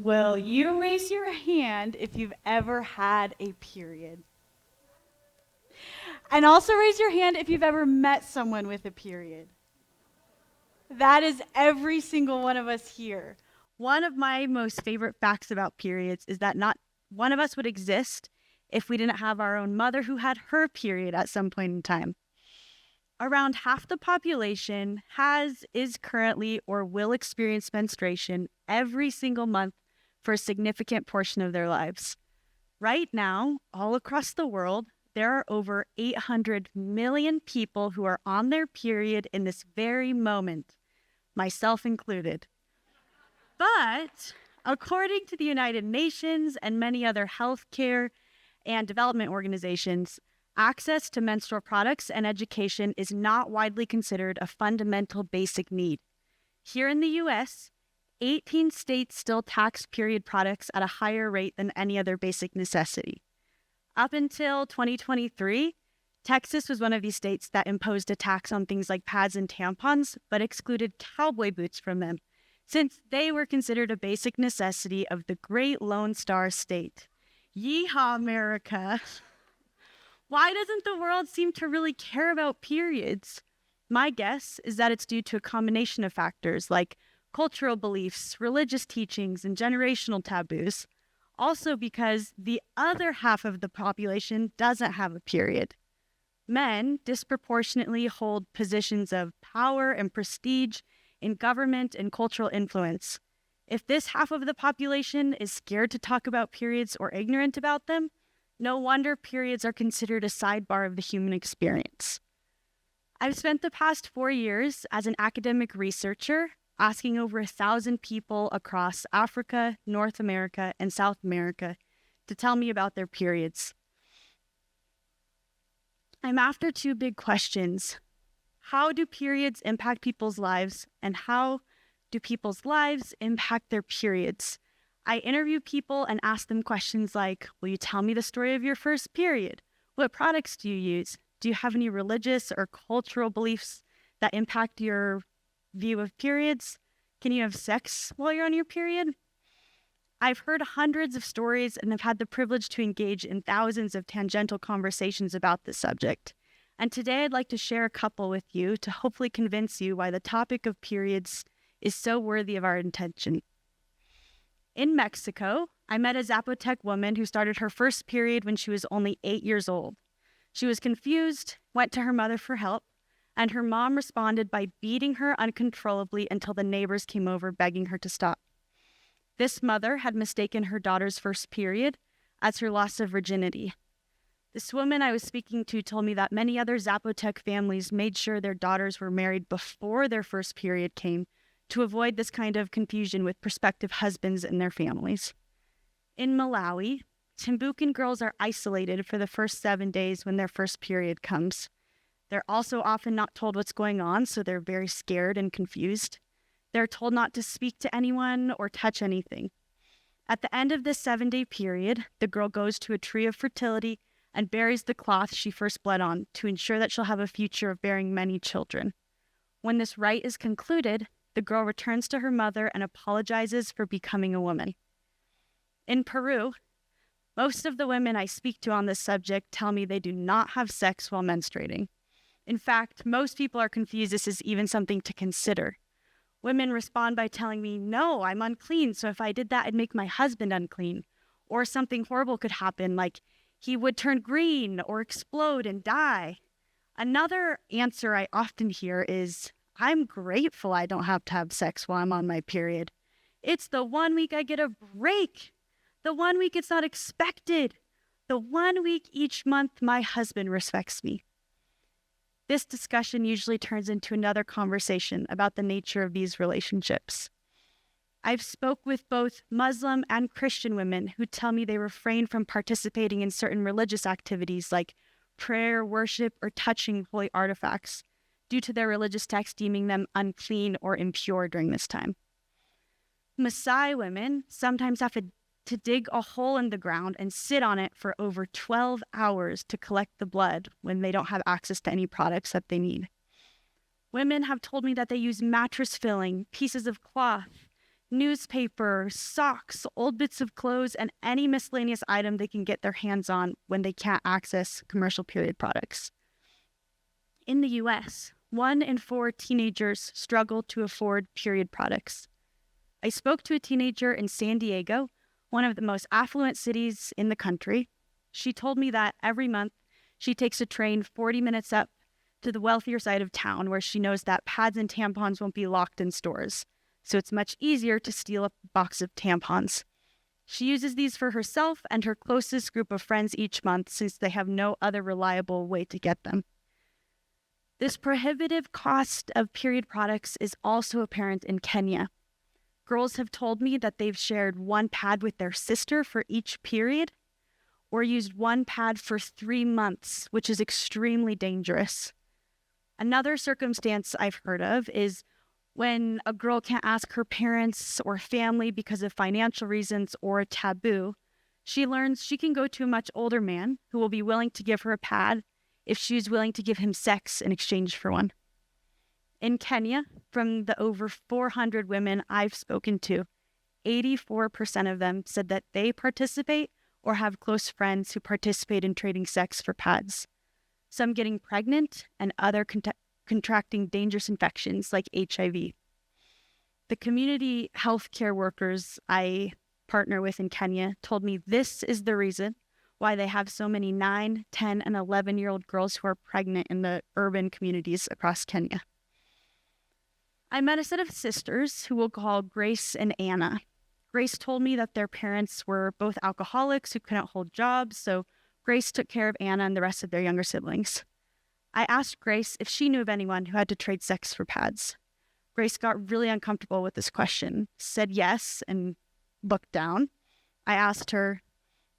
Will you raise your hand if you've ever had a period? And also raise your hand if you've ever met someone with a period. That is every single one of us here. One of my most favorite facts about periods is that not one of us would exist if we didn't have our own mother who had her period at some point in time. Around half the population is currently, or will experience menstruation every single month for a significant portion of their lives. Right now, all across the world, there are over 800 million people who are on their period in this very moment, myself included. But according to the United Nations and many other healthcare and development organizations, access to menstrual products and education is not widely considered a fundamental basic need. Here in the US, 18 states still tax period products at a higher rate than any other basic necessity. Up until 2023, Texas was one of these states that imposed a tax on things like pads and tampons, but excluded cowboy boots from them, since they were considered a basic necessity of the great Lone Star State. Yeehaw, America! Why doesn't the world seem to really care about periods? My guess is that it's due to a combination of factors like cultural beliefs, religious teachings, and generational taboos. Also because the other half of the population doesn't have a period. Men disproportionately hold positions of power and prestige in government and cultural influence. If this half of the population is scared to talk about periods or ignorant about them, no wonder periods are considered a sidebar of the human experience. I've spent the past 4 years as an academic researcher asking over 1,000 people across Africa, North America, and South America to tell me about their periods. I'm after two big questions. How do periods impact people's lives, and how do people's lives impact their periods? I interview people and ask them questions like, will you tell me the story of your first period? What products do you use? Do you have any religious or cultural beliefs that impact your view of periods? Can you have sex while you're on your period? I've heard hundreds of stories and have had the privilege to engage in thousands of tangential conversations about this subject. And today I'd like to share a couple with you to hopefully convince you why the topic of periods is so worthy of our attention. In Mexico, I met a Zapotec woman who started her first period when she was only 8 years old. She was confused, went to her mother for help, and her mom responded by beating her uncontrollably until the neighbors came over begging her to stop. This mother had mistaken her daughter's first period as her loss of virginity. This woman I was speaking to told me that many other Zapotec families made sure their daughters were married before their first period came to avoid this kind of confusion with prospective husbands and their families. In Malawi, Timbukan girls are isolated for the first 7 days when their first period comes. They're also often not told what's going on, so they're very scared and confused. They're told not to speak to anyone or touch anything. At the end of this 7-day period, the girl goes to a tree of fertility and buries the cloth she first bled on to ensure that she'll have a future of bearing many children. When this rite is concluded, the girl returns to her mother and apologizes for becoming a woman. In Peru, most of the women I speak to on this subject tell me they do not have sex while menstruating. In fact, most people are confused this is even something to consider. Women respond by telling me, no, I'm unclean, so if I did that, it'd make my husband unclean. Or something horrible could happen, like he would turn green or explode and die. Another answer I often hear is, I'm grateful I don't have to have sex while I'm on my period. It's the 1 week I get a break. The 1 week it's not expected. The 1 week each month my husband respects me. This discussion usually turns into another conversation about the nature of these relationships. I've spoke with both Muslim and Christian women who tell me they refrain from participating in certain religious activities like prayer, worship, or touching holy artifacts due to their religious texts deeming them unclean or impure during this time. Maasai women sometimes have to dig a hole in the ground and sit on it for over 12 hours to collect the blood when they don't have access to any products that they need. Women have told me that they use mattress filling, pieces of cloth, newspaper, socks, old bits of clothes, and any miscellaneous item they can get their hands on when they can't access commercial period products. In the US, 1 in 4 teenagers struggle to afford period products. I spoke to a teenager in San Diego, one of the most affluent cities in the country. She told me that every month she takes a train 40 minutes up to the wealthier side of town where she knows that pads and tampons won't be locked in stores, so it's much easier to steal a box of tampons. She uses these for herself and her closest group of friends each month since they have no other reliable way to get them. This prohibitive cost of period products is also apparent in Kenya. Girls have told me that they've shared one pad with their sister for each period or used one pad for 3 months, which is extremely dangerous. Another circumstance I've heard of is when a girl can't ask her parents or family because of financial reasons or a taboo, she learns she can go to a much older man who will be willing to give her a pad if she's willing to give him sex in exchange for one. In Kenya, from the over 400 women I've spoken to, 84% of them said that they participate or have close friends who participate in trading sex for pads, some getting pregnant and other contracting dangerous infections like HIV. The community healthcare workers I partner with in Kenya told me this is the reason why they have so many 9, 10, and 11-year-old girls who are pregnant in the urban communities across Kenya. I met a set of sisters who we'll call Grace and Anna. Grace told me that their parents were both alcoholics who couldn't hold jobs, so Grace took care of Anna and the rest of their younger siblings. I asked Grace if she knew of anyone who had to trade sex for pads. Grace got really uncomfortable with this question, said yes, and looked down. I asked her,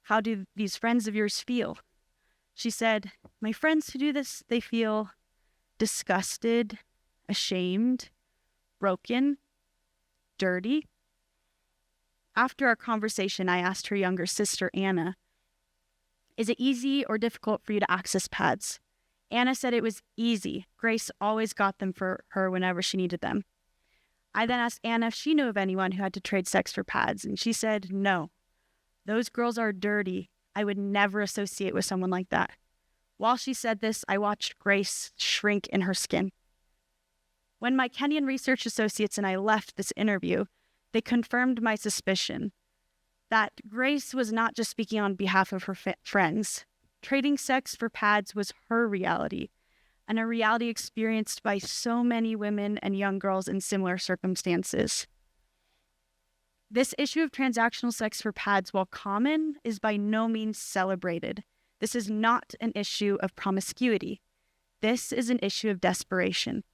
"How do these friends of yours feel?" She said, "My friends who do this, they feel disgusted, ashamed, broken, dirty." After our conversation, I asked her younger sister, Anna, "Is it easy or difficult for you to access pads?" Anna said it was easy. Grace always got them for her whenever she needed them. I then asked Anna if she knew of anyone who had to trade sex for pads, and she said no. "Those girls are dirty. I would never associate with someone like that." While she said this, I watched Grace shrink in her skin. When my Kenyan research associates and I left this interview, they confirmed my suspicion that Grace was not just speaking on behalf of her friends. Trading sex for pads was her reality, and a reality experienced by so many women and young girls in similar circumstances. This issue of transactional sex for pads, while common, is by no means celebrated. This is not an issue of promiscuity. This is an issue of desperation.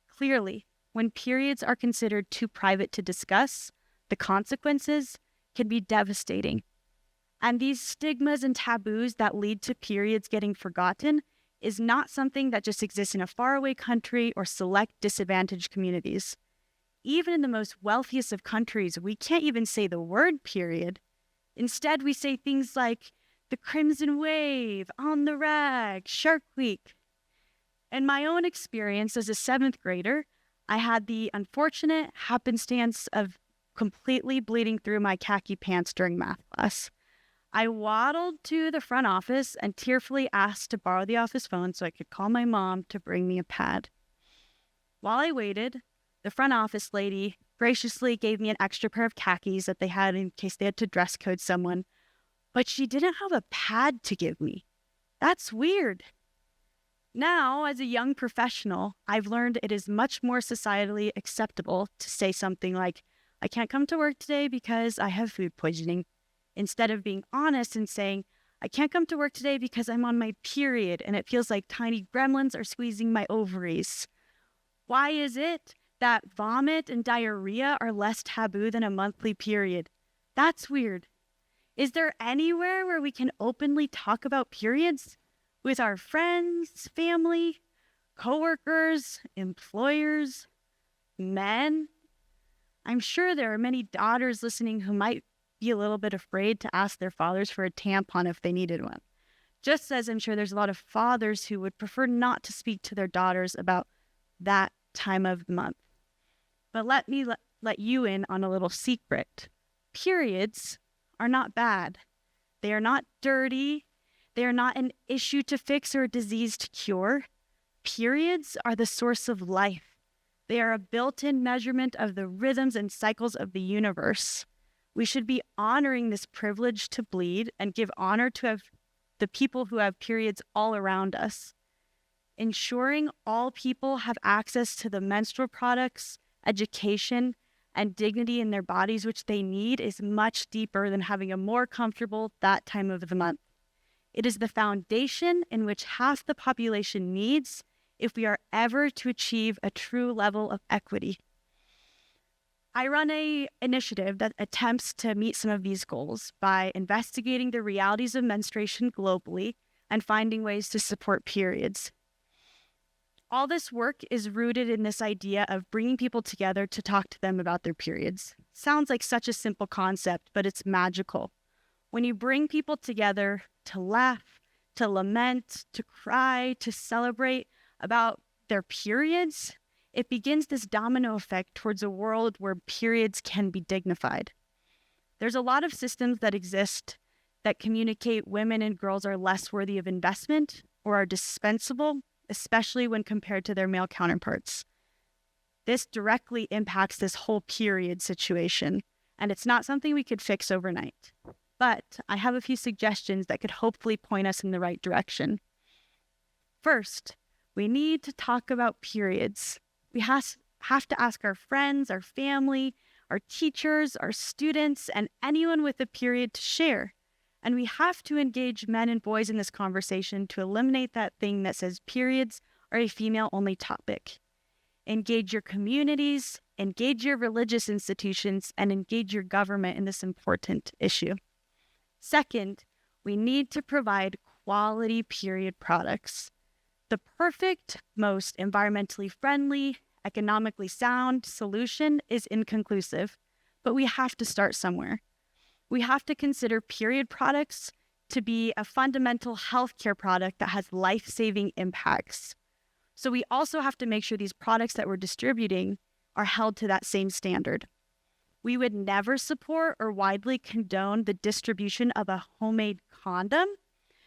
Clearly, when periods are considered too private to discuss, the consequences can be devastating. And these stigmas and taboos that lead to periods getting forgotten is not something that just exists in a faraway country or select disadvantaged communities. Even in the most wealthiest of countries, we can't even say the word period. Instead, we say things like the Crimson Wave, on the rag, Shark Week. In my own experience as a 7th grader, I had the unfortunate happenstance of completely bleeding through my khaki pants during math class. I waddled to the front office and tearfully asked to borrow the office phone so I could call my mom to bring me a pad. While I waited, the front office lady graciously gave me an extra pair of khakis that they had in case they had to dress code someone, but she didn't have a pad to give me. That's weird. Now, as a young professional, I've learned it is much more societally acceptable to say something like, "I can't come to work today because I have food poisoning," instead of being honest and saying, "I can't come to work today because I'm on my period and it feels like tiny gremlins are squeezing my ovaries." Why is it that vomit and diarrhea are less taboo than a monthly period? That's weird. Is there anywhere where we can openly talk about periods? With our friends, family, coworkers, employers, men? I'm sure there are many daughters listening who might be a little bit afraid to ask their fathers for a tampon if they needed one. Just as I'm sure there's a lot of fathers who would prefer not to speak to their daughters about that time of the month. But let me let you in on a little secret. Periods are not bad. They are not dirty. They are not an issue to fix or a disease to cure. Periods are the source of life. They are a built-in measurement of the rhythms and cycles of the universe. We should be honoring this privilege to bleed and give honor to the people who have periods all around us. Ensuring all people have access to the menstrual products, education, and dignity in their bodies which they need is much deeper than having a more comfortable that time of the month. It is the foundation in which half the population needs if we are ever to achieve a true level of equity. I run an initiative that attempts to meet some of these goals by investigating the realities of menstruation globally and finding ways to support periods. All this work is rooted in this idea of bringing people together to talk to them about their periods. Sounds like such a simple concept, but it's magical. When you bring people together to laugh, to lament, to cry, to celebrate about their periods, it begins this domino effect towards a world where periods can be dignified. There's a lot of systems that exist that communicate women and girls are less worthy of investment or are dispensable, especially when compared to their male counterparts. This directly impacts this whole period situation, and it's not something we could fix overnight. But I have a few suggestions that could hopefully point us in the right direction. First, we need to talk about periods. We have to ask our friends, our family, our teachers, our students, and anyone with a period to share. And we have to engage men and boys in this conversation to eliminate that thing that says periods are a female-only topic. Engage your communities, engage your religious institutions, and engage your government in this important issue. Second, we need to provide quality period products. The perfect, most environmentally friendly, economically sound solution is inconclusive, but we have to start somewhere. We have to consider period products to be a fundamental healthcare product that has life-saving impacts. So we also have to make sure these products that we're distributing are held to that same standard. We would never support or widely condone the distribution of a homemade condom.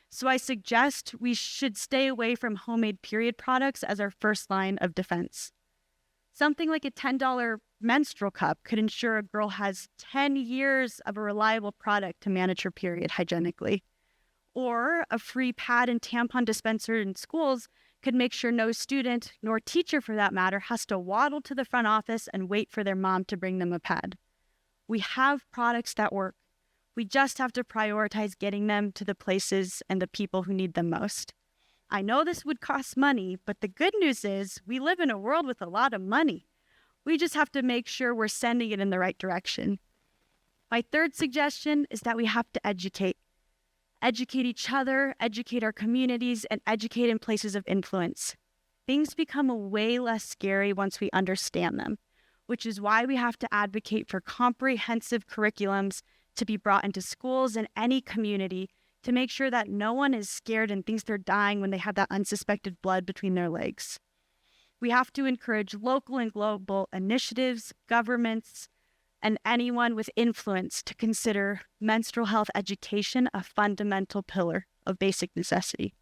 So I suggest we should stay away from homemade period products as our first line of defense. Something like a $10 menstrual cup could ensure a girl has 10 years of a reliable product to manage her period hygienically. Or a free pad and tampon dispenser in schools could make sure no student, nor teacher for that matter, has to waddle to the front office and wait for their mom to bring them a pad. We have products that work. We just have to prioritize getting them to the places and the people who need them most. I know this would cost money, but the good news is we live in a world with a lot of money. We just have to make sure we're sending it in the right direction. My third suggestion is that we have to educate. Educate each other, educate our communities, and educate in places of influence. Things become way less scary once we understand them, which is why we have to advocate for comprehensive curriculums to be brought into schools and any community to make sure that no one is scared and thinks they're dying when they have that unsuspected blood between their legs. We have to encourage local and global initiatives, governments, and anyone with influence to consider menstrual health education a fundamental pillar of basic necessity.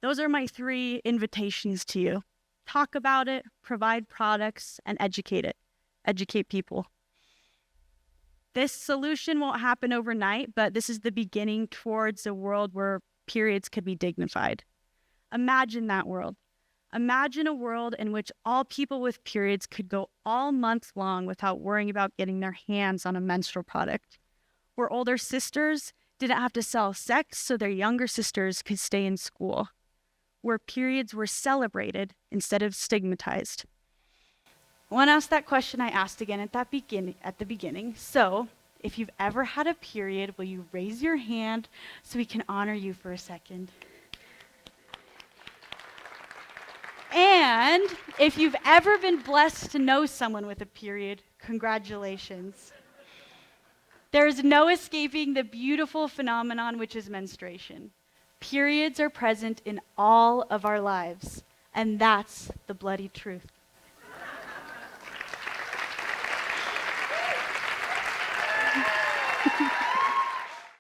Those are my 3 invitations to you. Talk about it, provide products, and educate it. Educate people. This solution won't happen overnight, but this is the beginning towards a world where periods could be dignified. Imagine that world. Imagine a world in which all people with periods could go all month long without worrying about getting their hands on a menstrual product. Where older sisters didn't have to sell sex so their younger sisters could stay in school. Where periods were celebrated instead of stigmatized. I want to ask that question I asked again at the beginning. So, if you've ever had a period, will you raise your hand so we can honor you for a second? And if you've ever been blessed to know someone with a period, congratulations. There is no escaping the beautiful phenomenon which is menstruation. Periods are present in all of our lives, and that's the bloody truth.